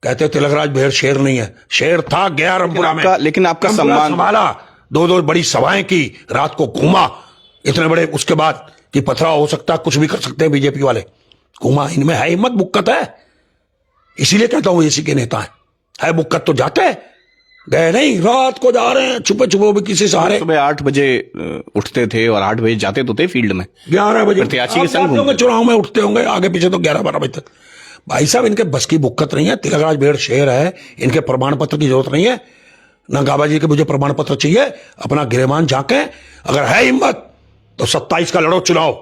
कहते तिलकराज बहड़ शेर नहीं है, शेर था, गया रामपुरा में, लेकिन आपका सम्मान संभाला, दो बड़ी सभाएं की, रात को घूमा, इतने बड़े, उसके बाद कि पथराव हो सकता है, कुछ भी कर सकते हैं बीजेपी वाले, घूमा। इनमें है हिम्मत, बुक्कत है, इसीलिए कहता हूं एसी के नेता है बुक्कत तो जाते हैं, गए नहीं, रात को जा रहे हैं छुपे भी किसी सहारे। सुबह 8 बजे उठते थे और 8 बजे जाते तो थे फील्ड में, 11 बजे प्रत्याशी के संग चुनाव में उठते होंगे, आगे पीछे तो 11-12 बजे तक। भाई साहब, इनके बस की बुक्कत नहीं है, तिलकराज बहड़ शेर है, इनके प्रमाण पत्र की जरूरत नहीं है ना, गाबाजी के मुझे प्रमाण पत्र चाहिए, अपना गिरेबान झांके, अगर है हिम्मत तो 27 का लड़ो चुनाव,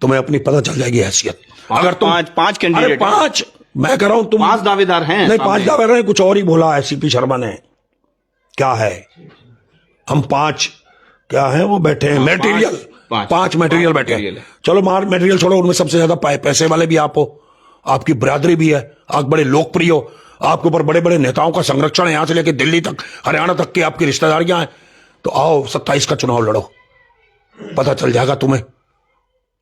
तुम्हें अपनी पता चल जाएगी हैसियत। अगर तुम पांच कैंडिडेट, 5 मैं कह रहा हूं, तुम 5 दावेदार हैं, नहीं 5 दावेदार हैं, कुछ और ही बोला है सीपी शर्मा ने, क्या है, हम 5 क्या है, वो बैठे हैं मटेरियल, 5 मटेरियल बैठे हैं। चलो मटेरियल छोड़ो, उनमें सबसे ज्यादा पैसे वाले भी आप हो, आपकी बरादरी भी है, आप बड़े लोकप्रिय हो, आपके ऊपर बड़े बड़े नेताओं का संरक्षण है, यहां से लेकर दिल्ली तक, हरियाणा तक की आपकी रिश्तेदारियां हैं, तो आओ 27 का चुनाव लड़ो, पता चल जाएगा तुम्हें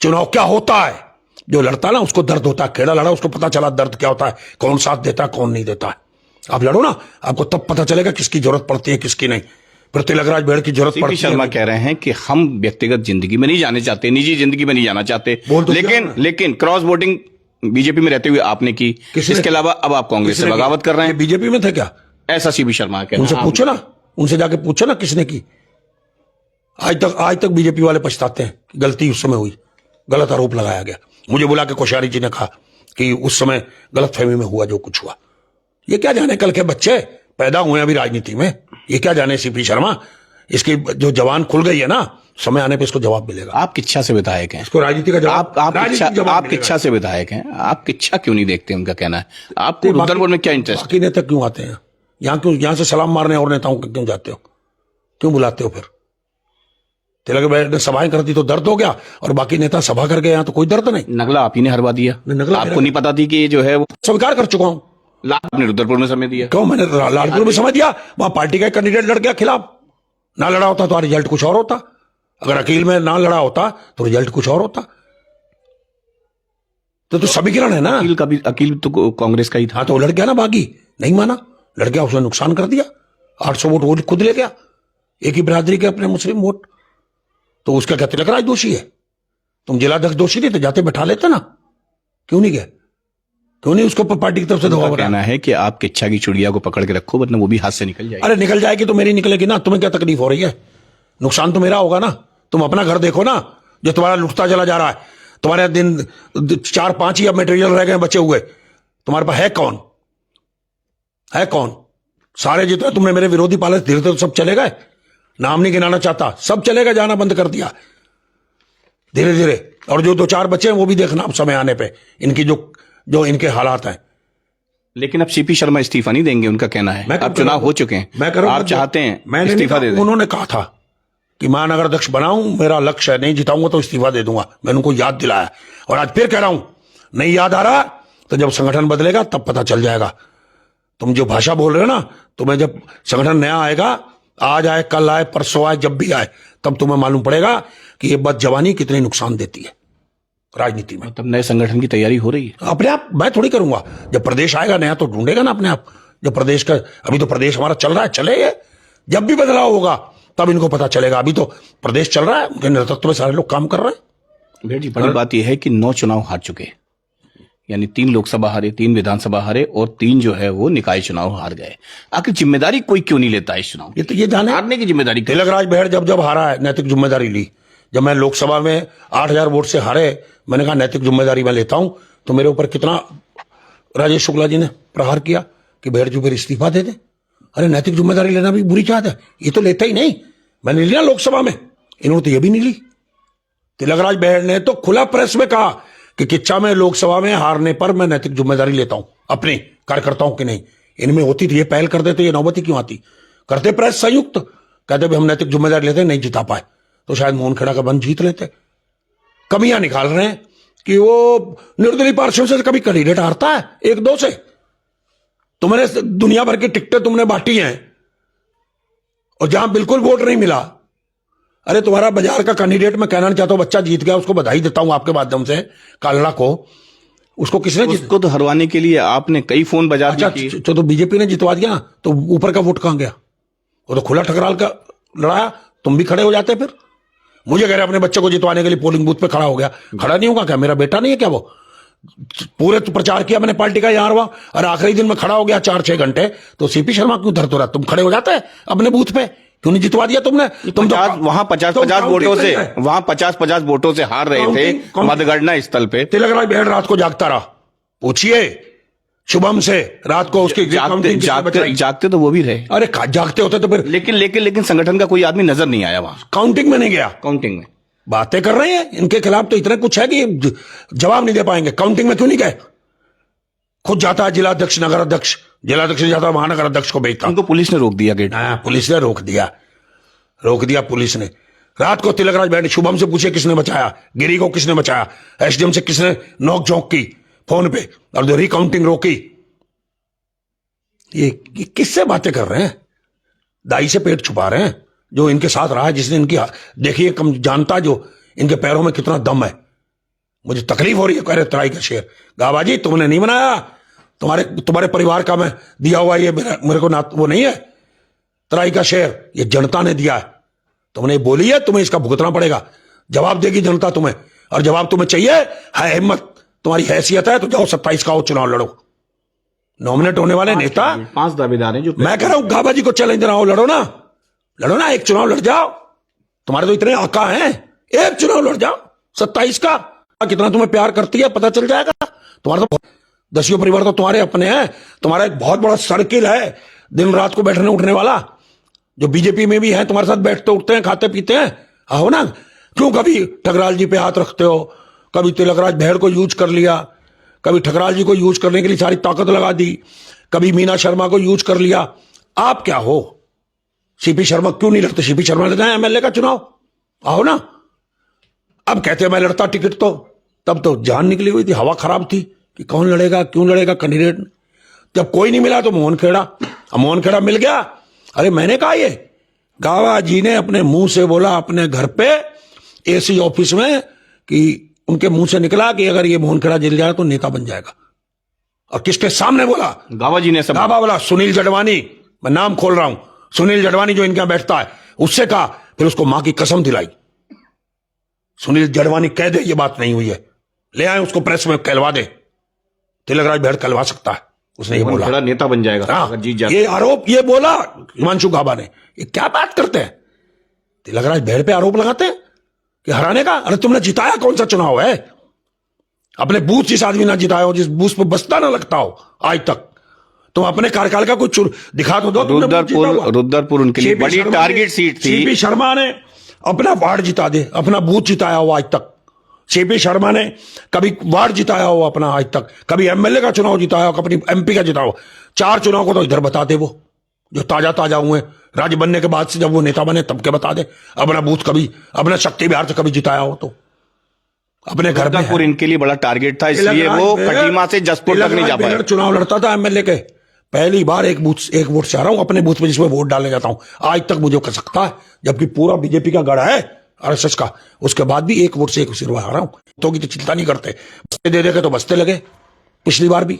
चुनाव क्या होता है। जो लड़ता है ना उसको दर्द होता है, खेड़ा लड़ा उसको पता चला दर्द क्या होता है, कौन साथ देता है कौन नहीं देता है। आप लड़ो ना, आपको तब पता चलेगा किसकी जरूरत पड़ती है किसकी नहीं। फिर तिलकराज बहड़ की जरूरत पड़ती है। शर्मा कह रहे हैं कि हम व्यक्तिगत जिंदगी में नहीं जाने चाहते, निजी जिंदगी में नहीं जाना चाहते, लेकिन क्रॉस वोटिंग बीजेपी में रहते हुए आपने की, इसके अलावा अब आप कांग्रेस से बगावत कर रहे हैं। बीजेपी में थे क्या? ऐसा सीपी शर्मा कहना। उनसे पूछो ना, उनसे जाके पूछो ना किसने की। आज तक बीजेपी वाले पछताते हैं कि गलती उस समय हुई, गलत आरोप लगाया गया। मुझे बुला के कोश्यारी जी ने कहा कि उस समय गलतफहमी में हुआ जो कुछ हुआ। ये क्या जाने, कल के बच्चे पैदा हुए अभी राजनीति में, ये क्या जाने सीपी शर्मा, इसकी जो जवान खुल गई है ना, समय आने पे इसको जवाब मिलेगा। आप किच्छा से विधायक हैं, इसको राजनीति का जवाब, आप किच्छा से विधायक हैं, आप किच्छा क्यों नहीं देखते? उनका कहना है आपको रुद्रपुर में क्या इंटरेस्ट? बाकी नेता क्यों आते हैं यहाँ से सलाम मारने और नेताओं को क्यों जाते हो, क्यों बुलाते हो? फिर तिलक ने सभाएं कर दी तो दर्द हो गया, और बाकी नेता सभा कर गए यहाँ तो कोई दर्द नहीं। नगला आप ही ने हरवा दिया। नगला आपको नहीं पता थी कि ये जो है वो स्वीकार कर चुका हूं। आपने रुद्रपुर में समय दिया। क्यों? मैंने लालपुर में समय दिया, वहां पार्टी का कैंडिडेट लड़ गया खिलाफ, ना लड़ा होता तो रिजल्ट कुछ और होता। अगर अकील में ना लड़ा होता तो रिजल्ट कुछ और होता। तो समीकरण है ना। अकील तो कांग्रेस का ही था। हाँ, तो वो लड़ गया ना, बागी नहीं माना, लड़ गया, उसने नुकसान कर दिया। 800 वोट वो खुद ले गया, एक ही बिरादरी के अपने मुस्लिम वोट। तो उसका क्या तिलक राज दोषी है? तुम जिलाध्यक्ष दोषी थे तो जाते बैठा लेते ना, क्यों नहीं गए? क्यों नहीं उसको पार्टी की तरफ से दबाव? कहना है कि आप किच्छा की चिड़िया को पकड़ के रखो, वरना वो भी हाथ से निकल जाएगी। अरे निकल जाएगी तो मेरी निकलेगी ना, तुम्हें क्या तकलीफ हो रही है? नुकसान तो मेरा होगा ना। तुम अपना घर देखो ना, जो तुम्हारा लुटता चला जा रहा है। तुम्हारे दिन 4-5 ही अब मटेरियल रह गए बचे हुए, तुम्हारे पास है कौन? है कौन? सारे जितने तुमने मेरे विरोधी पाले धीरे धीरे सब चले गए। नाम नहीं गिनाना चाहता, सब चलेगा, जाना बंद कर दिया धीरे धीरे। और जो 2-4 बचे हैं वो भी देखना अब समय आने पे, इनकी जो इनके हालात हैं। लेकिन अब सीपी शर्मा इस्तीफा नहीं देंगे, उनका कहना है। अब चुनाव हो चुके हैं, मैं करूं, आप चाहते हैं मैंने इस्तीफा दे दें। उन्होंने कहा था कि महानगर अध्यक्ष बनाऊं, मेरा लक्ष्य है, नहीं जिताऊंगा तो इस्तीफा दे दूंगा। मैंने उनको याद दिलाया, और आज फिर कह रहा हूं, नहीं याद आ रहा तो जब संगठन बदलेगा तब पता चल जाएगा। तुम जो भाषा बोल रहे हो ना, तुम्हें जब संगठन नया आएगा, आज आए, कल आए, परसों आए, जब भी आए, तब तुम्हें मालूम पड़ेगा कि ये बदजवानी कितनी नुकसान देती है राजनीति में। तब नए संगठन की तैयारी हो रही है अपने आप। मैं थोड़ी करूंगा, जब प्रदेश आएगा नया तो ढूंढेगा ना अपने आप। जब प्रदेश का, अभी तो प्रदेश हमारा चल रहा है, चले ये, जब भी बदलाव होगा तब इनको पता चलेगा। अभी तो प्रदेश चल रहा है, उनके नेतृत्व में सारे लोग काम कर रहे हैं। भेड़ जी, बड़ी बात यह है कि 9 चुनाव हार चुके, यानी 3 लोकसभा हारे, 3 विधानसभा हारे, और 3 जो है वो निकाय चुनाव हार गए। आखिर जिम्मेदारी कोई क्यों नहीं लेता इस चुनाव? ये जाने हारने की जिम्मेदारी। तिलक राज बहड़ जब हारा है, नैतिक जिम्मेदारी ली। जब मैं लोकसभा में 8000 वोट से हारे, मैंने कहा नैतिक जिम्मेदारी मैं लेता हूं। तो मेरे ऊपर कितना राजेश शुक्ला जी ने प्रहार किया कि बहड़ जी फिर इस्तीफा दे दे। अरे नैतिक जिम्मेदारी लेना भी बुरी चाहत है, ये तो लेता ही नहीं। मैंने लिया लोकसभा में, इन्होंने तो ये भी नहीं ली। तिलक राज बहड़ ने तो खुला प्रेस में कहा कि किच्छा में लोकसभा में हारने पर मैं नैतिक जिम्मेदारी लेता हूं अपने कार्यकर्ताओं की। नहीं, इनमें होती थी ये पहल कर देते, ये नौबती क्यों आती? करते प्रेस संयुक्त, कहते भी हम नैतिक जिम्मेदारी लेते, नहीं जिता पाए तो शायद मोहन खेड़ा का बंद जीत लेते। कमियां निकाल रहे हैं कि वो निर्दलीय पार्षदों से कभी कैंडिडेट हारता है 1-2 से। तुमने दुनिया भर की टिकटें तुमने बांटी हैं, और जहां बिल्कुल वोट नहीं मिला। अरे तुम्हारा बाजार का कैंडिडेट, मैं कहना चाहता हूं, बच्चा जीत गया, उसको बधाई देता हूं आपके माध्यम से, कालड़ा को। उसको किसने उसको तो हरवाने के लिए आपने कई फोन बजा दिए। अच्छा, तो बीजेपी ने जितवा दिया ना, तो ऊपर का वोट कहां गया? वो तो खुला ठकराल का लड़ाया, तुम भी खड़े हो जाते। फिर मुझे कह रहे अपने बच्चे को जितवाने के लिए पोलिंग बूथ पे खड़ा हो गया। खड़ा नहीं होगा क्या? मेरा बेटा नहीं है क्या? वो पूरे तो प्रचार किया मैंने पार्टी का यहाँ हुआ, और आखिरी दिन में खड़ा हो गया 4-6 घंटे। तो सीपी शर्मा क्यों धरतो रहा? तुम खड़े हो जाते अपने बूथ पे, क्यों नहीं जितवा दिया तुमने? तुम वहां 50-50 वोटों से, वहां 50-50 वोटों से हार रहे थे मतगणना स्थल पे। तिलक राज बहड़ रात को जागता रहा, पूछिए शुभम से, रात को उसकी जागते तो वो भी रहे। अरे जागते होते तो फिर, लेकिन संगठन का कोई आदमी नजर नहीं आया वहां। काउंटिंग में नहीं गया। काउंटिंग में बातें कर रहे हैं, इनके खिलाफ तो इतना कुछ है कि जवाब नहीं दे पाएंगे। काउंटिंग में क्यों नहीं गए? खुद जाता है जिलाध्यक्ष, नगर अध्यक्ष, जिलाध्यक्ष जाता है महानगर अध्यक्ष को भेजता। उनको पुलिस ने रोक दिया गेट। पुलिस ने रोक दिया पुलिस ने। रात को तिलक राज बैठे, शुभम से पूछे किसने बचाया, गिरी को किसने बचाया, एसडीएम से किसने नोक झोंक की फोन पे, और जो रिकाउंटिंग रोकी। ये किससे बातें कर रहे हैं? दाई से पेट छुपा रहे हैं। जो इनके साथ रहा है, जिसने इनकी देखिए कम जानता, जो इनके पैरों में कितना दम है। मुझे तकलीफ हो रही है। कह रहे तराई का शेर, गाबाजी तुमने नहीं बनाया, तुम्हारे परिवार का मैं दिया हुआ ये मेरे को ना, वो नहीं है तराई का शेर, ये जनता ने दिया है। तुमने बोली है, तुम्हें इसका भुगतना पड़ेगा। जवाब देगी जनता तुम्हें, और जवाब तुम्हें चाहिए है हिम्मत, तुम्हारी हैसियत है तो जाओ 27 का चुनाव लड़ो। नॉमिनेट होने वाले नेता 5 दावेदार हैं जो, मैं कह रहा हूं गाबाजी को चैलेंज दे रहा हूं, लड़ो ना, एक चुनाव लड़ जाओ। तुम्हारे तो इतने आका हैं, एक चुनाव लड़ जाओ 27 का। कितना तुम्हें प्यार करती है पता चल जाएगा। तुम्हारा तो 10 परिवार तो तुम्हारे अपने हैं। तुम्हारा एक बहुत बड़ा सर्किल है दिन रात को बैठने उठने वाला, जो बीजेपी में भी है, तुम्हारे साथ बैठते उठते हैं, खाते पीते हैं। आओ ना, क्यों कभी ठगराल जी पे हाथ रखते हो, कभी तिलकराज भेड़ को यूज कर लिया, कभी ठगराल जी को यूज करने के लिए सारी ताकत लगा दी, कभी मीना शर्मा को यूज कर लिया। आप क्या हो? सीपी शर्मा क्यों नहीं लड़ते? सीपी शर्मा लड़ते हैं एमएलए का चुनाव, आओ ना। अब कहते हैं मैं लड़ता टिकट, तो तब तो जान निकली हुई थी, हवा खराब थी कि कौन लड़ेगा, क्यों लड़ेगा कैंडिडेट। जब कोई नहीं मिला तो मोहन खेड़ा, अब मोहन खेड़ा मिल गया। अरे मैंने कहा, ये गावा जी ने अपने मुंह से बोला अपने घर पे एसी ऑफिस में, कि उनके मुंह से निकला कि अगर ये मोहन खेड़ा जिल जाए तो नेता बन जाएगा। और किसके सामने बोला? गावा जी ने सब गावा बोला, सुनील जडवानी, मैं नाम खोल रहा हूं, सुनील जडवानी जो इनके यहां बैठता है, उससे कहा, फिर उसको मां की कसम दिलाई। सुनील जडवानी कह दे ये बात नहीं हुई है, ले आए उसको प्रेस में कहलवा दे, तिलकराज भेड़ कहलवा सकता है। उसने ये बोला खेड़ा नेता बन जाएगा हाँ, अगर जीत जाए। ये आरोप ये बोला हिमांशु गाबा ने। ये क्या बात करते हैं? तिलकराज भेड़ पे आरोप लगाते हैं कि हराने का। अरे तुमने जिताया कौन सा चुनाव है? अपने बूथ जिस आदमी ना जिताया हो, जिस बूथ पे बस्ता ना लगता हो आज तक, तुम अपने कार्यकाल का कुछ दिखा तो दो। रुद्रपुर उनके लिए बड़ी टारगेट सीट थी। सीपी शर्मा ने अपना वार्ड जिता दे, अपना बूथ जिताया हो आज तक। सीपी शर्मा ने कभी वार्ड जिताया हो अपना आज तक, कभी एमएलए का चुनाव जिताया हो, कभी एमपी का जिताया हो। 4 चुनाव को तो इधर बता दे, वो जो ताजा ताजा हुए राज्य बनने के बाद से, जब वो नेता बने तब के बता दे। अपना बूथ कभी, अपना शक्ति बिहार से कभी जिताया हो तो अपने घर में। रुद्रपुर इनके लिए बड़ा टारगेट था, इसलिए वो खटीमा से जसपुर तक नहीं जा पाए। चुनाव लड़ता था एमएलए के, पहली बार एक वोट से आ रहा हूं अपने बूथ में जिसमें वोट डालने जाता हूं। आज तक मुझे कर सकता है, जबकि पूरा बीजेपी का गढ़ है आरएसएस का, उसके बाद भी एक वोट से एक सिरवा आ रहा हूं। तो की तो चिंता नहीं करते, बस्ते दे देके तो बस्ते लगे। पिछली बार भी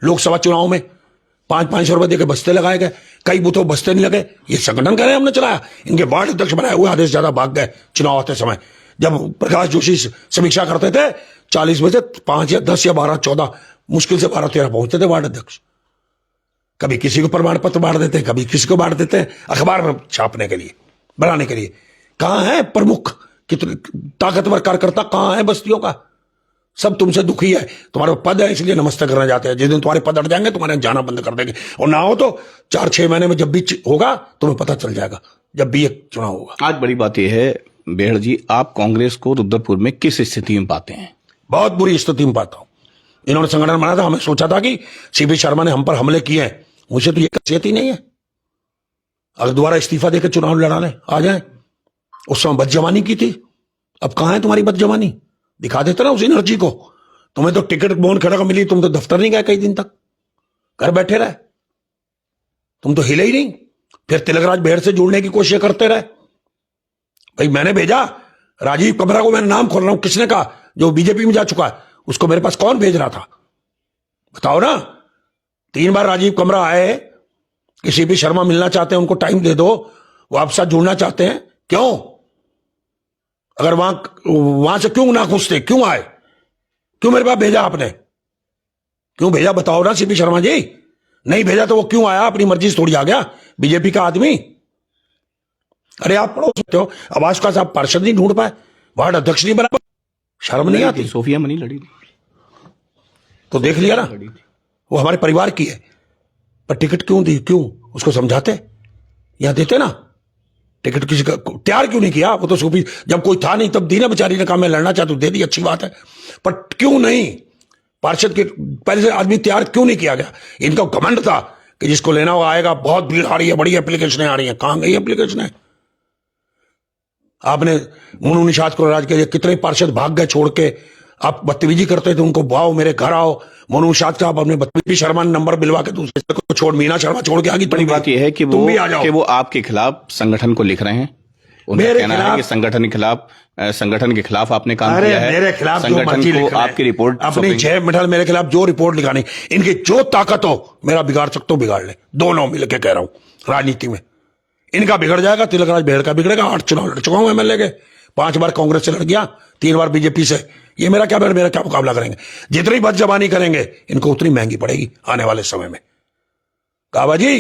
लोकसभा चुनाव में 500-500 रुपए देके बस्ते लगाए गए, कई बूथों बस्ते नहीं लगे। ये संगठन कह रहे हैं हमने चलाया, इनके वार्ड अध्यक्ष बनाए हुए आदेश ज्यादा भाग गए चुनाव आते समय। जब प्रकाश जोशी समीक्षा करते थे 40 में से 5 या 10 या 12 14 मुश्किल से 12-13 पहुंचते थे वार्ड अध्यक्ष। कभी किसी को प्रमाण पत्र बांट देते हैं, कभी किसी को बांट देते हैं अखबार में छापने के लिए, बनाने के लिए। कहां है प्रमुख, कितने ताकतवर कार्यकर्ता कहां है बस्तियों का? सब तुमसे दुखी है, तुम्हारे पद है इसलिए नमस्ते करने जाते हैं। जिस दिन तुम्हारे पद अट जाएंगे तुम्हारे जाना बंद कर देंगे, और ना हो तो 4-6 महीने में जब भी होगा तुम्हें पता चल जाएगा, जब भी एक चुनाव होगा। आज बड़ी बात यह है बेहड़ जी, आप कांग्रेस को रुद्रपुर में किस स्थिति में पाते हैं? बहुत बुरी स्थिति में पाता हूं। इन्होंने संगठन बनाया था, हमें सोचा था कि सीपी शर्मा ने हम पर हमले किए हैं, मुझे तो ये हैसियत ही नहीं है। अगर दोबारा इस्तीफा देकर चुनाव लड़ाने आ जाए, उस समय बदजमानी की थी, अब कहां है तुम्हारी बदजमानी? दिखा देते ना उस एनर्जी को। तुम्हें तो टिकट मोहन खेड़ा का मिली, तुम तो दफ्तर नहीं गए कई दिन तक, घर बैठे रहे, तुम तो हिले ही नहीं। फिर तिलकराज भेड़ से जुड़ने की कोशिश करते रहे। भाई मैंने भेजा राजीव कमरा को, मैंने नाम खोल रहा हूं, किसने कहा? जो बीजेपी में जा चुका है उसको मेरे पास कौन भेज रहा था? बताओ ना। 3 बार राजीव कमरा आए कि सीपी शर्मा मिलना चाहते हैं, उनको टाइम दे दो, वो आपके साथ जुड़ना चाहते हैं। क्यों? अगर वहां से क्यों ना पूछते, क्यों आए, क्यों मेरे पास भेजा आपने, क्यों भेजा? बताओ ना सीपी शर्मा जी। नहीं भेजा तो वो क्यों आया? अपनी मर्जी से थोड़ी आ गया बीजेपी का आदमी। अरे आप पढ़ो सकते हो, आवाज का साहब पार्षद नहीं ढूंढ पाए, वार्ड अध्यक्ष नहीं बना, शर्म नहीं आती? सोफिया मनी लड़ी तो देख लिया ना, वो हमारे परिवार की है, पर टिकट क्यों दी? क्यों उसको समझाते, यहां देते ना टिकट। किसी का तैयार क्यों नहीं किया? वो तो सूफी जब कोई था नहीं तब दी ना, बेचारी ने कहा मैं लड़ना चाहती हूं, दे दी, अच्छी बात है। पर क्यों नहीं पार्षद के पहले से आदमी तैयार क्यों नहीं किया गया? इनका घमंड था कि जिसको लेना हो आएगा, बहुत भीड़ आ रही है, बड़ी एप्लीकेशनें आ रही हैं। कहां गई एप्लीकेशनें? आपने मोनू निषाद को राज के कितने पार्षद भाग गए छोड़ के, आप बदतमीजी करते थे उनको, आओ मेरे घर आओ। मोनू निषाद का अपने बदतमीजी, शर्मा ने नंबर मिलवा के दूसरे को छोड़, मीना शर्मा छोड़ के आगे। बड़ी बात यह है कि वो आपके खिलाफ संगठन को लिख रहे हैं। उनका कहना है कि संगठन के खिलाफ आपने काम किया है। मेरे खिलाफ संगठन को आपकी रिपोर्ट अपनी 6 मिनट मेरे खिलाफ जो रिपोर्ट लिखानी, इनकी जो ताकत हो मेरा बिगाड़ सकते हो बिगाड़ ले, दोनों मिलकर कह रहा हूं। राजनीति में इनका बिगड़ जाएगा, तिलकराज भेड़ का बिगड़ेगा। 8 चुनाव लड़ चुका हूं एमएलए के, 5 बार कांग्रेस से लड़ गया, 3 बार बीजेपी से। ये मेरा क्या मुकाबला करेंगे? जितनी बदजबानी करेंगे इनको उतनी महंगी पड़ेगी आने वाले समय में। गावा जी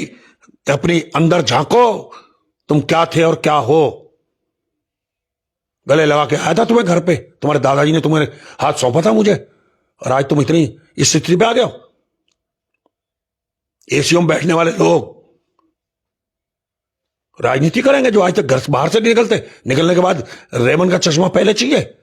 अपनी अंदर झांको, तुम क्या थे और क्या हो। गले लगा के आया था तुम्हें घर पे, तुम्हारे दादाजी ने तुम्हें हाथ सौंपा था मुझे, और आज तुम इतनी इस स्थिति पे आ गए हो। एसीओ में बैठने वाले लोग राजनीति करेंगे जो आज तक घर से बाहर से नहीं निकलते, निकलने के बाद रेमन का चश्मा पहले चाहिए।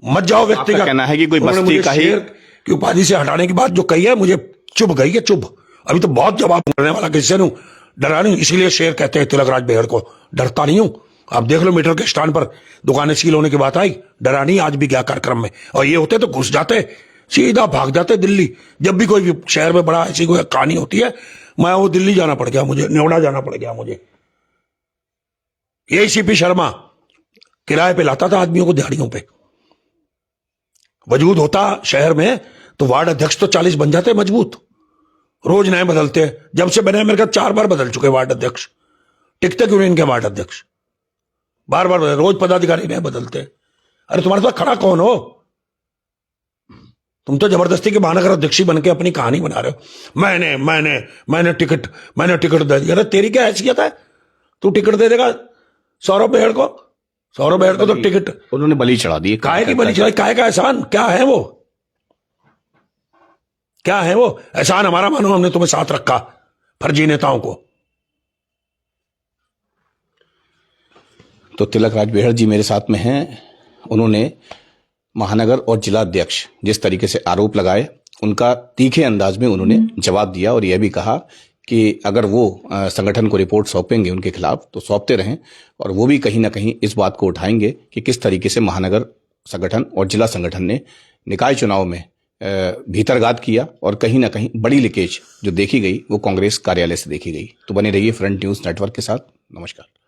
मत जाओ व्यक्ति आपका कहना है कि कोई उन्होंने बस्ती मुझे का ही शेर की उपाधि से हटाने की बात जो कही है, मुझे चुभ गई है, चुभ। अभी तो बहुत जवाब करने वाला किसी से डरा नहीं, इसीलिए शेर कहते हैं तिलकराज बेहड़ को। डरता नहीं हूं। आप देख लो मीटर के स्टैंड पर दुकानें सील होने की बात आई, डरा नहीं। आज भी गया कार्यक्रम में, और ये होते तो घुस जाते, सीधा भाग जाते दिल्ली। जब भी कोई शहर में बड़ा ऐसी कोई कहानी होती है, मैं वो दिल्ली जाना पड़ गया मुझे, नेवड़ा जाना पड़ गया मुझे। यही सीपी शर्मा किराए पे लाता था आदमियों को दिहाड़ियों पे। वजूद होता शहर में तो वार्ड अध्यक्ष तो 40 बन जाते मजबूत। रोज नए बदलते, जब से बने मेरे ख्याल 4 बार बदल चुके वार्ड अध्यक्ष। टिकते क्यों नहीं इनके वार्ड अध्यक्ष? बार बार रोज पदाधिकारी नए बदलते। अरे तुम्हारे साथ खड़ा कौन हो? तुम तो जबरदस्ती के महानगर अध्यक्ष बन के अपनी कहानी बना रहे हो। मैंने टिकट दे दिया। अरे तेरी क्या हैसियत है? तू टिकट दे देगा सौरभ बेहड़ को? सौरभ बेहड़ को तो टिकट उन्होंने बलि चढ़ा दी। काहे की बलि चढ़ाई? काहे का एहसान? क्या है वो? क्या है वो एहसान? हमारा मानो हमने तुम्हें साथ रखा फर्जी नेताओं को। तो तिलकराज बेहड़ जी मेरे साथ में हैं। उन्होंने महानगर और जिला अध्यक्ष जिस तरीके से आरोप लगाए, उनका तीखे अंदाज में उन्होंने जवाब दिया और यह भी कहा कि अगर वो संगठन को रिपोर्ट सौंपेंगे उनके खिलाफ तो सौंपते रहें, और वो भी कहीं ना कहीं इस बात को उठाएंगे कि किस तरीके से महानगर संगठन और जिला संगठन ने निकाय चुनाव में भीतरघात किया, और कहीं ना कहीं बड़ी लीकेज जो देखी गई वो कांग्रेस कार्यालय से देखी गई। तो बने रहिए फ्रंट न्यूज नेटवर्क के साथ। नमस्कार।